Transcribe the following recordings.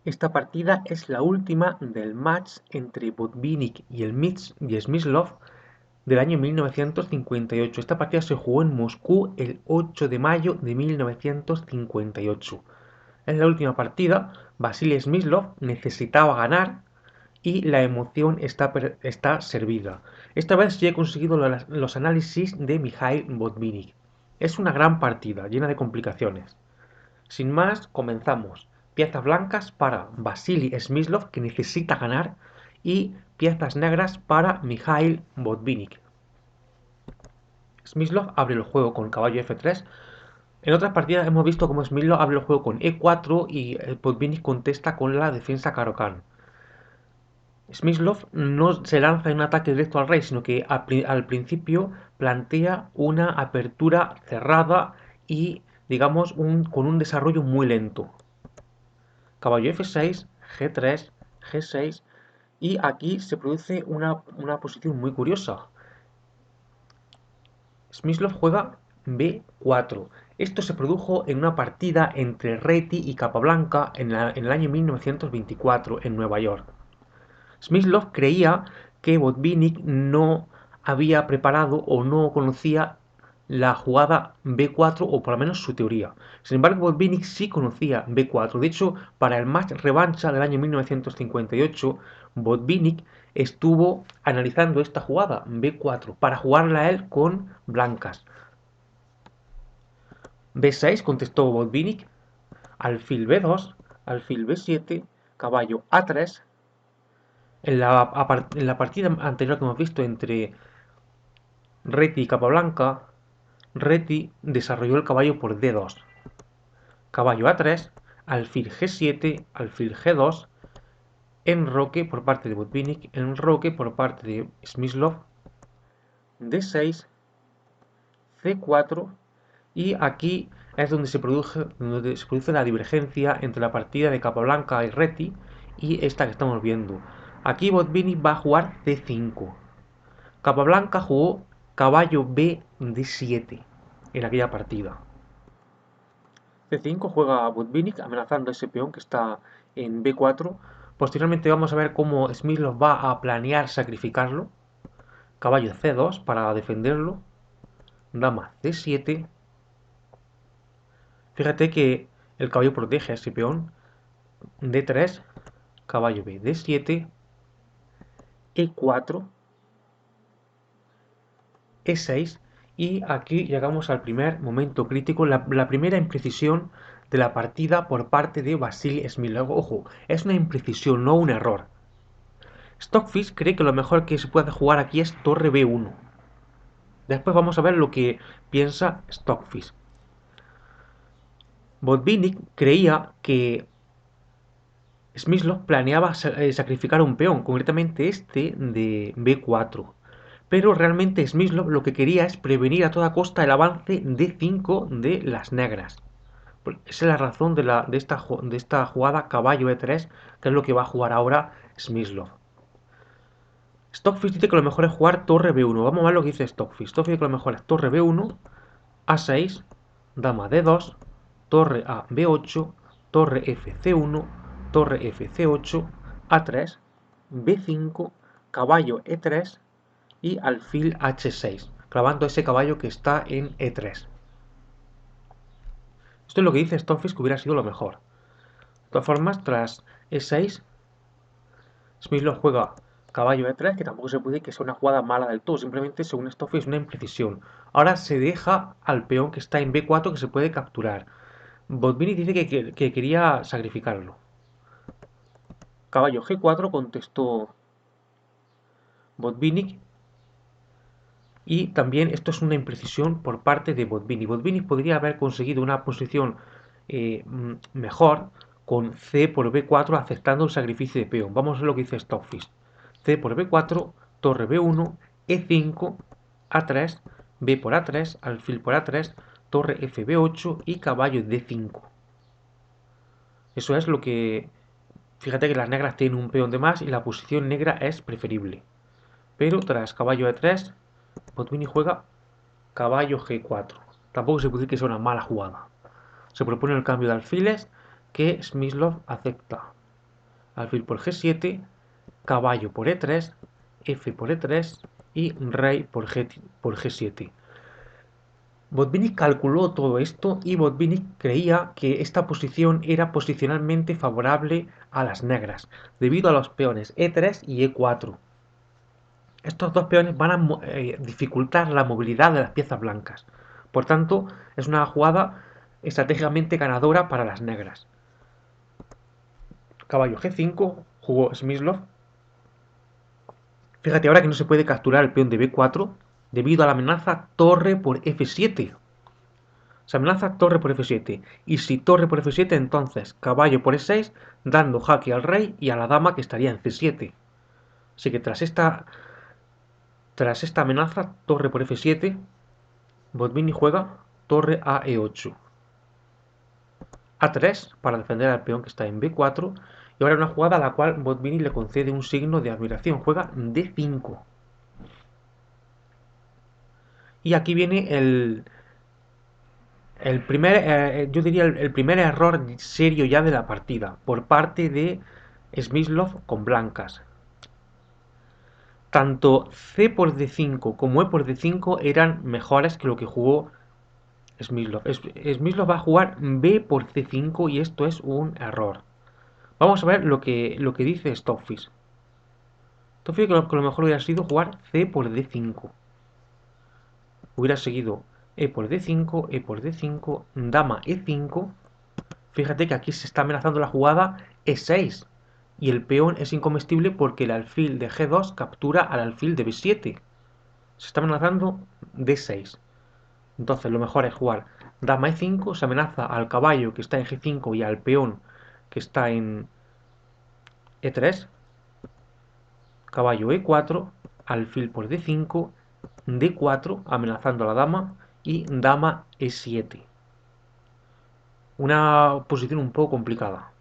Esta partida es la última del match entre Botvinnik y Smyslov del año 1958. Esta partida se jugó en Moscú el 8 de mayo de 1958. En la última partida, Vasily Smyslov necesitaba ganar y la emoción está servida. Esta vez sí he conseguido los análisis de Mikhail Botvinnik. Es una gran partida, llena de complicaciones. Sin más, comenzamos. Piezas blancas para Vasily Smyslov, que necesita ganar, y piezas negras para Mikhail Botvinnik. Smyslov abre el juego con caballo F3. En otras partidas hemos visto cómo Smyslov abre el juego con E4 y Botvinnik contesta con la defensa Caro-Kann. Smyslov no se lanza en un ataque directo al rey, sino que al principio plantea una apertura cerrada y, digamos, con un desarrollo muy lento. Caballo F6, G3, G6 y aquí se produce una posición muy curiosa. Smyslov juega B4. Esto se produjo en una partida entre Reti y Capablanca en el año 1924 en Nueva York. Smyslov creía que Botvinnik no había preparado o no conocía la jugada B4 o por lo menos su teoría. Sin embargo, Botvinnik sí conocía B4. De hecho, para el match revancha del año 1958, Botvinnik estuvo analizando esta jugada B4 para jugarla a él con blancas. B6 contestó Botvinnik, alfil B2, alfil B7, caballo A3. En la partida anterior que hemos visto entre Reti y Capablanca, Reti desarrolló el caballo por D2. Caballo A3, alfil G7, alfil G2, enroque por parte de Botvinnik, enroque por parte de Smyslov, D6, C4 y aquí es donde se produce la divergencia entre la partida de Capablanca y Reti y esta que estamos viendo. Aquí Botvinnik va a jugar C5. Capablanca jugó caballo B D7 en aquella partida. C5 juega Botvinnik amenazando ese peón que está en B4. Posteriormente vamos a ver cómo Smyslov va a planear sacrificarlo. Caballo C2 para defenderlo. Dama C7. Fíjate que el caballo protege a ese peón. D3. Caballo B D7. E4. E6 y aquí llegamos al primer momento crítico, la primera imprecisión de la partida por parte de Vasily Smyslov. Ojo, es una imprecisión, no un error. Stockfish cree que lo mejor que se puede jugar aquí es torre B1. Después vamos a ver lo que piensa Stockfish. Botvinnik creía que Smyslov planeaba sacrificar un peón, concretamente este de B4. Pero realmente Smyslov lo que quería es prevenir a toda costa el avance D5 de las negras. Esa es la razón de esta jugada caballo E3, que es lo que va a jugar ahora Smyslov. Stockfish dice que lo mejor es jugar torre B1. Vamos a ver lo que dice Stockfish. Stockfish dice que lo mejor es torre B1, A6, dama D2, torre a B8, torre F C1, torre F C8, A3, B5, caballo E3 y alfil H6, clavando ese caballo que está en E3. Esto es lo que dice Stockfish que hubiera sido lo mejor. De todas formas, tras E6, Smyslov juega caballo E3, que tampoco se puede que sea una jugada mala del todo, simplemente según Stockfish es una imprecisión. Ahora se deja al peón que está en B4 que se puede capturar. Botvinnik dice que quería sacrificarlo. Caballo G4 contestó Botvinnik. Y también esto es una imprecisión por parte de Botvinnik. Botvinnik podría haber conseguido una posición mejor con C por B4 aceptando el sacrificio de peón. Vamos a ver lo que dice Stockfish. C por B4, torre B1, E5, A3, B por A3, alfil por A3, torre FB8 y caballo D5. Eso es lo que... Fíjate que las negras tienen un peón de más y la posición negra es preferible. Pero tras caballo E3, Botvinnik juega caballo G4. Tampoco se puede decir que sea una mala jugada. Se propone el cambio de alfiles que Smyslov acepta. alfil por G7, caballo por E3, F por E3 y rey por G7. Botvinnik calculó todo esto y Botvinnik creía que esta posición era posicionalmente favorable a las negras, debido a los peones E3 y E4. Estos dos peones van a dificultar la movilidad de las piezas blancas. Por tanto, es una jugada estratégicamente ganadora para las negras. Caballo G5, jugó Smyslov. Fíjate ahora que no se puede capturar el peón de B4 debido a la amenaza torre por F7. Se amenaza torre por F7. Y si torre por F7, entonces caballo por E6, dando jaque al rey y a la dama que estaría en C7. Así que tras esta amenaza, torre por F7, Botvinnik juega torre a E8. A3 para defender al peón que está en B4. Y ahora una jugada a la cual Botvinnik le concede un signo de admiración. Juega D5. Y aquí viene el primer, yo diría el primer error serio ya de la partida por parte de Smyslov con blancas. Tanto C por D5 como E por D5 eran mejores que lo que jugó Smyslov. Smyslov va a jugar B por C5 y esto es un error. Vamos a ver lo que dice Stockfish. Stockfish que lo mejor hubiera sido jugar C por D5. Hubiera seguido E por D5, E por D5, dama E5. Fíjate que aquí se está amenazando la jugada E6 y el peón es incomestible porque el alfil de G2 captura al alfil de B7. Se está amenazando D6. Entonces lo mejor es jugar dama E5, se amenaza al caballo que está en G5 y al peón que está en E3, caballo E4, alfil por D5, D4 amenazando a la dama y dama E7. Una posición un poco complicada.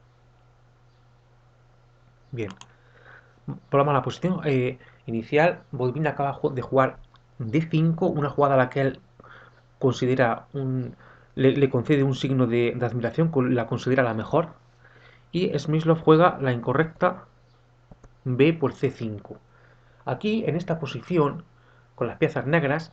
Bien, volvamos a la posición inicial. Botvinnik acaba de jugar D5, una jugada a la que él considera le concede un signo de admiración, la considera la mejor. Y Smyslov juega la incorrecta B por C5. Aquí, en esta posición, con las piezas negras,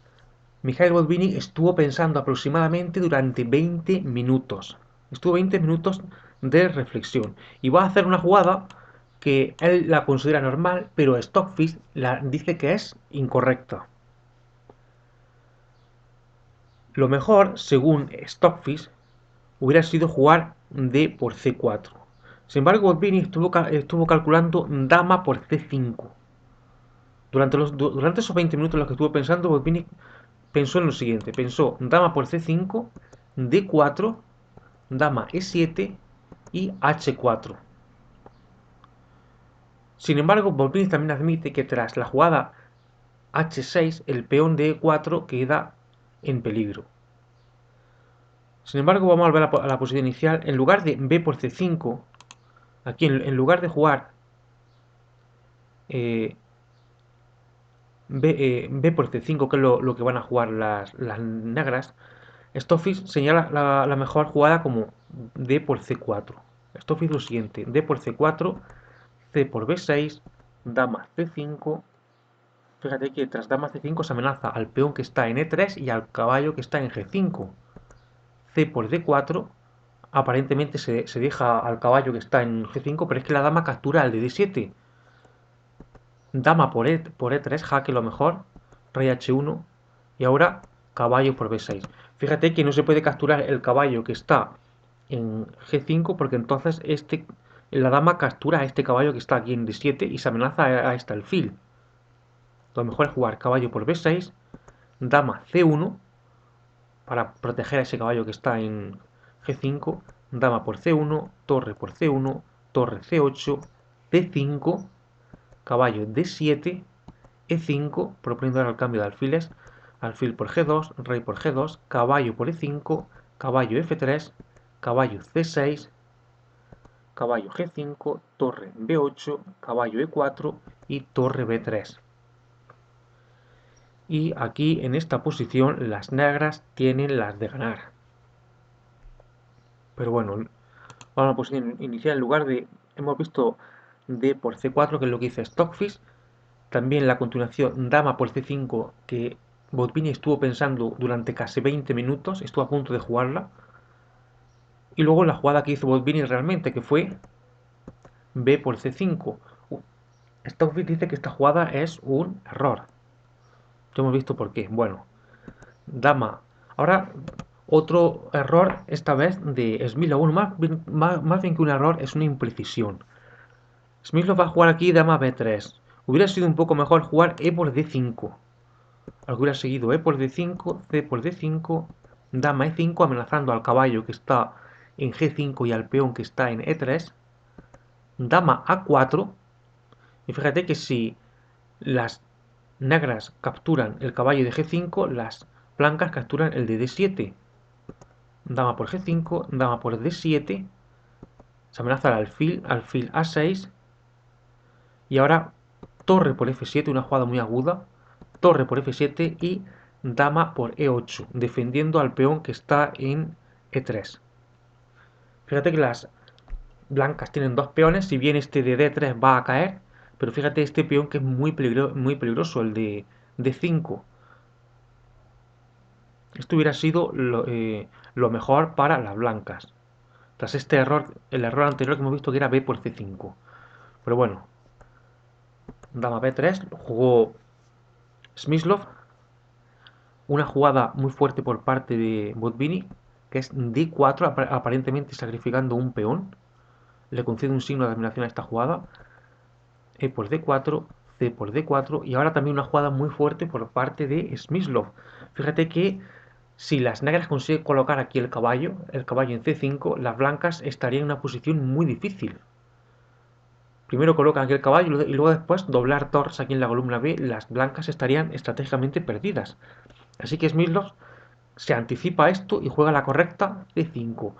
Mikhail Botvinnik estuvo pensando aproximadamente durante 20 minutos. Estuvo 20 minutos de reflexión. Y va a hacer una jugada que él la considera normal, pero Stockfish la dice que es incorrecta. Lo mejor, según Stockfish, hubiera sido jugar D por C4. Sin embargo, Botvinnik estuvo calculando dama por C5. Durante esos 20 minutos en los que estuvo pensando, Botvinnik pensó en lo siguiente. Pensó dama por C5, D4, dama E7 y H4. Sin embargo, Botvinnik también admite que tras la jugada H6, el peón de E4 queda en peligro. Sin embargo, vamos a volver a la posición inicial. En lugar de B por C5, aquí en lugar de jugar B, B por C5, que es lo que van a jugar las negras, Stockfish señala la mejor jugada como D por C4. Stockfish lo siguiente, D por C4, C por B6, dama C5. Fíjate que tras dama C5 se amenaza al peón que está en E3 y al caballo que está en G5. C por D4, aparentemente se deja al caballo que está en G5, pero es que la dama captura al de D7. Dama por E3, jaque lo mejor, rey H1 y ahora caballo por B6. Fíjate que no se puede capturar el caballo que está en G5 porque entonces la dama captura a este caballo que está aquí en D7 y se amenaza a este alfil. Lo mejor es jugar caballo por B6, dama C1 para proteger a ese caballo que está en G5, dama por C1, torre por C1, torre C8, C5, caballo D7, E5, proponiendo ahora el cambio de alfiles, alfil por G2, rey por G2, caballo por E5, caballo F3, caballo C6, caballo G5, torre B8, caballo E4 y torre B3. Y aquí en esta posición las negras tienen las de ganar. Pero bueno, vamos a la posición inicial. En lugar de, hemos visto D por C4, que es lo que dice Stockfish. También la continuación dama por C5, que Botvinnik estuvo pensando durante casi 20 minutos, estuvo a punto de jugarla. Y luego la jugada que hizo Botvinnik realmente, que fue B por C5. Stockfish dice que esta jugada es un error. Ya hemos visto por qué. Bueno, dama. Ahora, otro error, esta vez de Smilov. Bueno, más bien que un error, es una imprecisión. Smilov va a jugar aquí dama B3. Hubiera sido un poco mejor jugar E por D5. Hubiera seguido E por D5, C por D5, dama E5 amenazando al caballo que está en G5 y al peón que está en E3, dama A4, y fíjate que si las negras capturan el caballo de G5, las blancas capturan el de D7. Dama por G5, dama por D7, se amenaza al alfil A6, y ahora torre por F7, una jugada muy aguda, torre por F7 y dama por E8, defendiendo al peón que está en E3. Fíjate que las blancas tienen dos peones, si bien este de D3 va a caer, pero fíjate este peón que es muy peligroso, el de D5. Esto hubiera sido lo mejor para las blancas. Tras este error, el error anterior que hemos visto que era B por C5. Pero bueno, dama B3, jugó Smyslov. Una jugada muy fuerte por parte de Botvinnik, que es D4, aparentemente sacrificando un peón. Le concede un signo de admiración a esta jugada. E por D4, C por D4. Y ahora también una jugada muy fuerte por parte de Smyslov. Fíjate que si las negras consiguen colocar aquí el caballo en C5, las blancas estarían en una posición muy difícil. Primero colocan aquí el caballo y luego después doblar torres aquí en la columna B, las blancas estarían estratégicamente perdidas. Así que Smyslov se anticipa a esto y juega la correcta C5.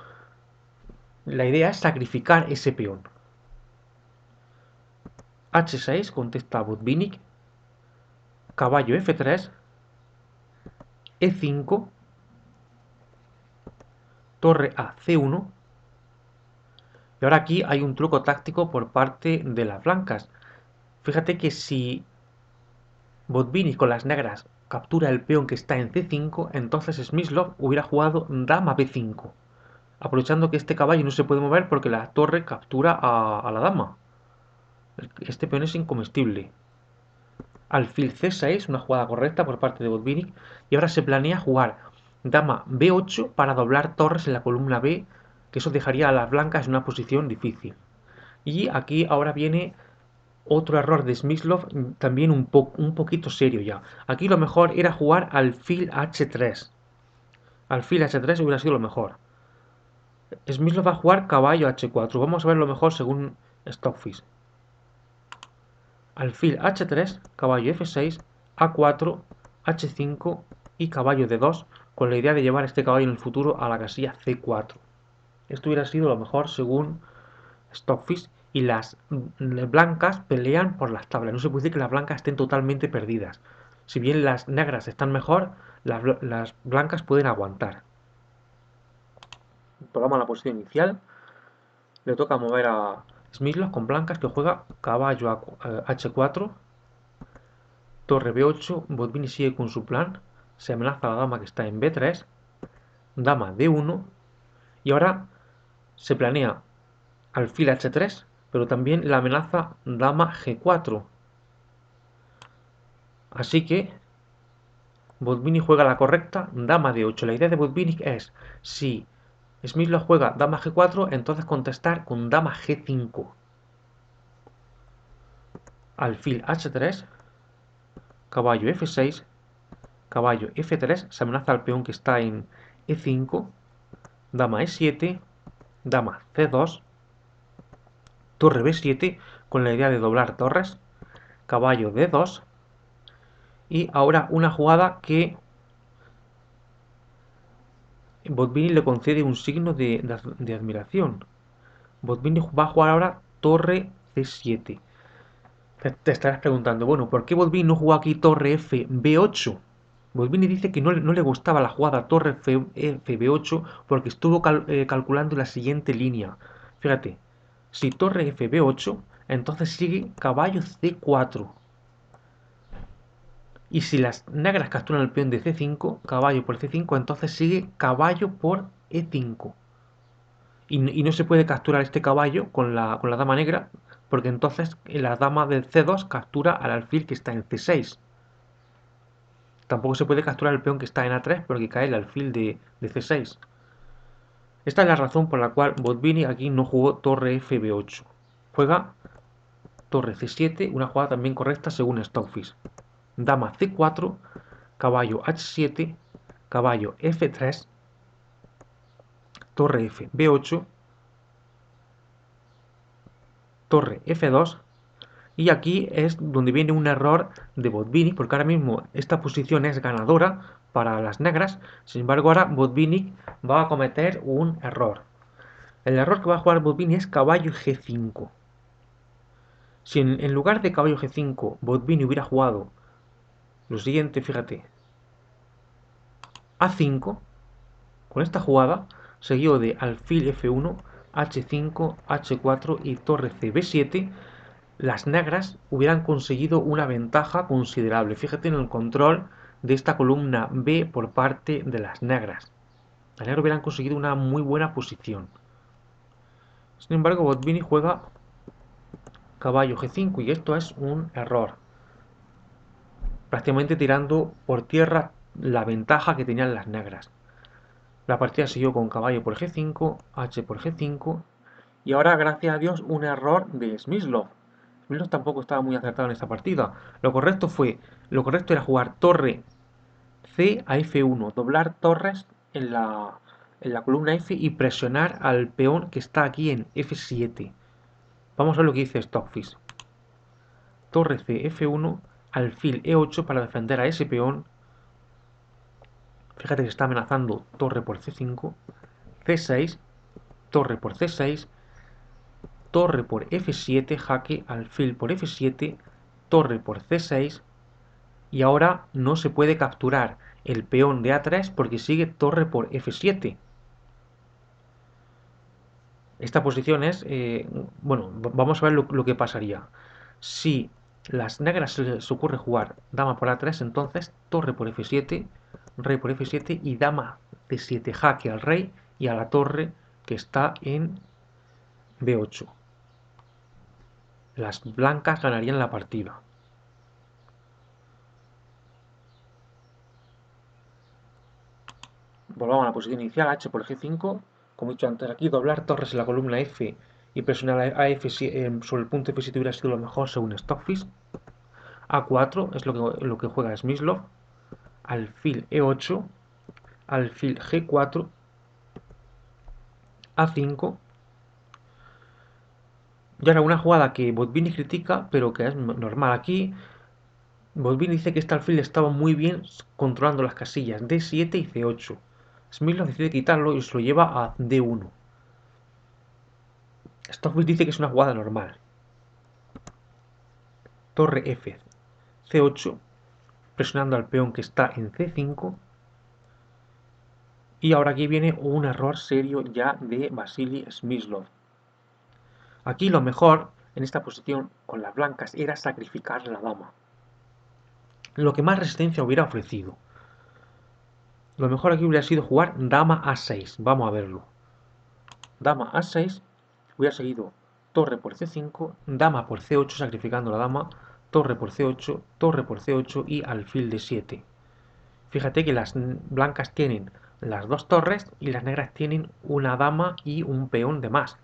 La idea es sacrificar ese peón. H6 contesta Botvinnik, caballo F3, E5, torre a C1. Y ahora aquí hay un truco táctico por parte de las blancas. Fíjate que si Botvinnik con las negras captura el peón que está en C5, entonces Smyslov hubiera jugado dama B5, aprovechando que este caballo no se puede mover porque la torre captura a la dama. Este peón es incomestible. Alfil C6, una jugada correcta por parte de Botvinnik, y ahora se planea jugar dama B8 para doblar torres en la columna B, que eso dejaría a las blancas en una posición difícil. Y aquí ahora viene otro error de Smyslov, también un poquito serio ya. Aquí lo mejor era jugar alfil H3. Alfil H3 hubiera sido lo mejor. Smyslov va a jugar caballo H4. Vamos a ver lo mejor según Stockfish. Alfil H3, caballo F6, A4, H5 y caballo D2, con la idea de llevar este caballo en el futuro a la casilla C4. Esto hubiera sido lo mejor según Stockfish, y las blancas pelean por las tablas. No se puede decir que las blancas estén totalmente perdidas. Si bien las negras están mejor, las blancas pueden aguantar. Tomamos la posición inicial. Le toca mover a Smyslov con blancas, que juega caballo H4, torre B8. Botvinnik sigue con su plan. Se amenaza a la dama que está en B3, dama D1, y ahora se planea alfil H3, pero también la amenaza dama G4. Así que Botvinnik juega la correcta, dama D8. La idea de Botvinnik es, si Smyslov juega dama G4, entonces contestar con dama G5. Alfil H3, caballo F6, caballo F3, se amenaza al peón que está en E5, dama E7, dama C2, torre B7, con la idea de doblar torres, caballo D2, y ahora una jugada que Botvinnik le concede un signo de admiración. Botvinnik va a jugar ahora torre C7. Te estarás preguntando, bueno, ¿por qué Botvinnik no jugó aquí torre F B8? Botvinnik dice que no le gustaba la jugada torre F B8 porque estuvo calculando la siguiente línea. Fíjate, si torre F B8, entonces sigue caballo C4. Y si las negras capturan el peón de C5, caballo por C5, entonces sigue caballo por E5. Y no se puede capturar este caballo con la dama negra, porque entonces la dama del C2 captura al alfil que está en C6. Tampoco se puede capturar el peón que está en A3 porque cae el alfil de C6. Esta es la razón por la cual Botvinnik aquí no jugó torre FB8. Juega torre C7, una jugada también correcta según Stockfish. Dama C4, caballo H7, caballo F3, torre F B8, torre F2. Y aquí es donde viene un error de Botvinnik, porque ahora mismo esta posición es ganadora para las negras. Sin embargo, ahora Botvinnik va a cometer un error. El error que va a jugar Botvinnik es caballo G5. Si en lugar de caballo G5 Botvinnik hubiera jugado lo siguiente, fíjate, A5, con esta jugada, seguido de alfil F1, H5, H4 y torre C B7, las negras hubieran conseguido una ventaja considerable. Fíjate en el control de esta columna B por parte de las negras. Las negras hubieran conseguido una muy buena posición. Sin embargo, Botvinnik juega caballo G5 y esto es un error. Prácticamente tirando por tierra la ventaja que tenían las negras. La partida siguió con caballo por G5, H por G5 y ahora, gracias a Dios, un error de Smyslov. Smyslov tampoco estaba muy acertado en esta partida. Lo correcto era jugar torre C a F1, doblar torres en la columna F y presionar al peón que está aquí en F7. Vamos a ver lo que dice Stockfish. Torre C, F1, alfil E8 para defender a ese peón. Fíjate que está amenazando torre por C5, C6, torre por C6, torre por F7, jaque, alfil por F7, torre por C6, y ahora no se puede capturar el peón de A3 porque sigue torre por F7. Esta posición es, bueno, vamos a ver lo que pasaría. Si las negras se les ocurre jugar dama por A3, entonces torre por F7, rey por F7 y dama C7, jaque al rey y a la torre que está en B8. Las blancas ganarían la partida. Volvamos a la posición inicial, H por G5. Como he dicho antes aquí, doblar torres en la columna F y presionar a F sobre el punto F7 hubiera sido lo mejor según Stockfish. A4 es lo que juega Smyslov. Alfil E8, alfil G4, A5. Y ahora una jugada que Botvinnik critica, pero que es normal aquí. Botvinnik dice que este alfil estaba muy bien controlando las casillas D7 y C8. Smyslov decide quitarlo y se lo lleva a D1. Stockfish dice que es una jugada normal. Torre F, C8, presionando al peón que está en C5. Y ahora aquí viene un error serio ya de Vasily Smyslov. Aquí lo mejor en esta posición con las blancas era sacrificar la dama. Lo que más resistencia hubiera ofrecido. Lo mejor aquí hubiera sido jugar dama A6. Vamos a verlo. Dama A6. Hubiera seguido torre por C5, dama por C8 sacrificando la dama, torre por C8, torre por C8 y alfil de 7. Fíjate que las blancas tienen las dos torres y las negras tienen una dama y un peón de más.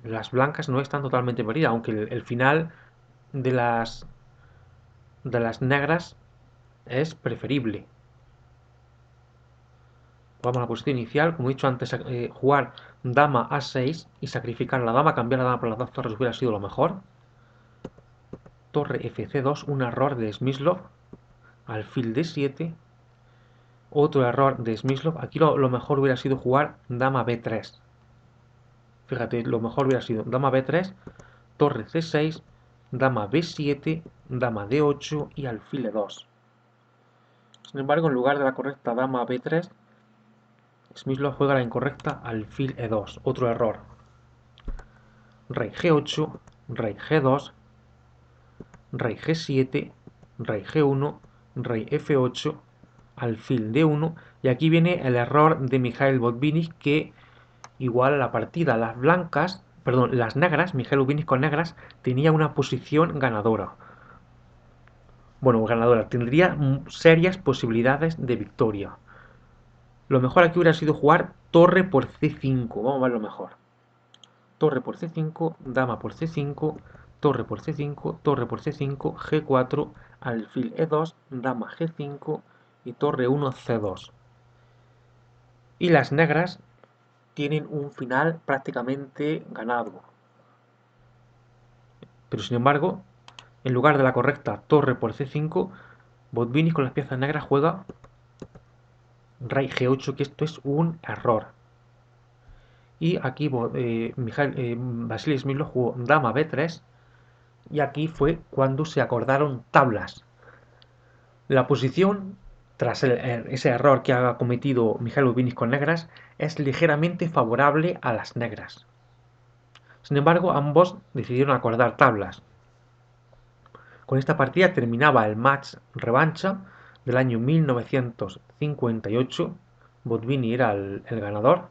Las blancas no están totalmente perdidas, aunque el final de las negras es preferible. Vamos a la posición inicial, como he dicho antes, jugar dama a6 y sacrificar la dama, cambiar la dama por las dos torres hubiera sido lo mejor. Torre fc2, un error de Smyslov, alfil d7, otro error de Smyslov. Aquí lo mejor hubiera sido jugar dama b3. Fíjate, lo mejor hubiera sido dama b3, torre c6, dama b7, dama d8 y alfil e2. Sin embargo, en lugar de la correcta dama b3, Smyslov juega la incorrecta alfil e2, otro error. rey G8, rey G2, rey G7, rey G1, rey F8, alfil D1, y aquí viene el error de Mikhail Botvinnik que igual a la partida. Las blancas, perdón, las negras, Mikhail Botvinnik con negras, tenía una posición ganadora. Bueno, ganadora, tendría serias posibilidades de victoria. Lo mejor aquí hubiera sido jugar torre por C5. Vamos a ver lo mejor. Torre por C5, dama por C5, torre por C5, torre por C5, G4, alfil E2, dama G5 y torre 1 C2. Y las negras tienen un final prácticamente ganado. Pero sin embargo, en lugar de la correcta torre por C5, Botvinnik con las piezas negras juega rey G8, que esto es un error. Y aquí Vasily Smyslov jugó dama B3 y aquí fue cuando se acordaron tablas. La posición, tras ese error que ha cometido Mikhail Botvinnik con negras, es ligeramente favorable a las negras. Sin embargo, ambos decidieron acordar tablas. Con esta partida terminaba el match revancha del año 1958. Botvinnik era el ganador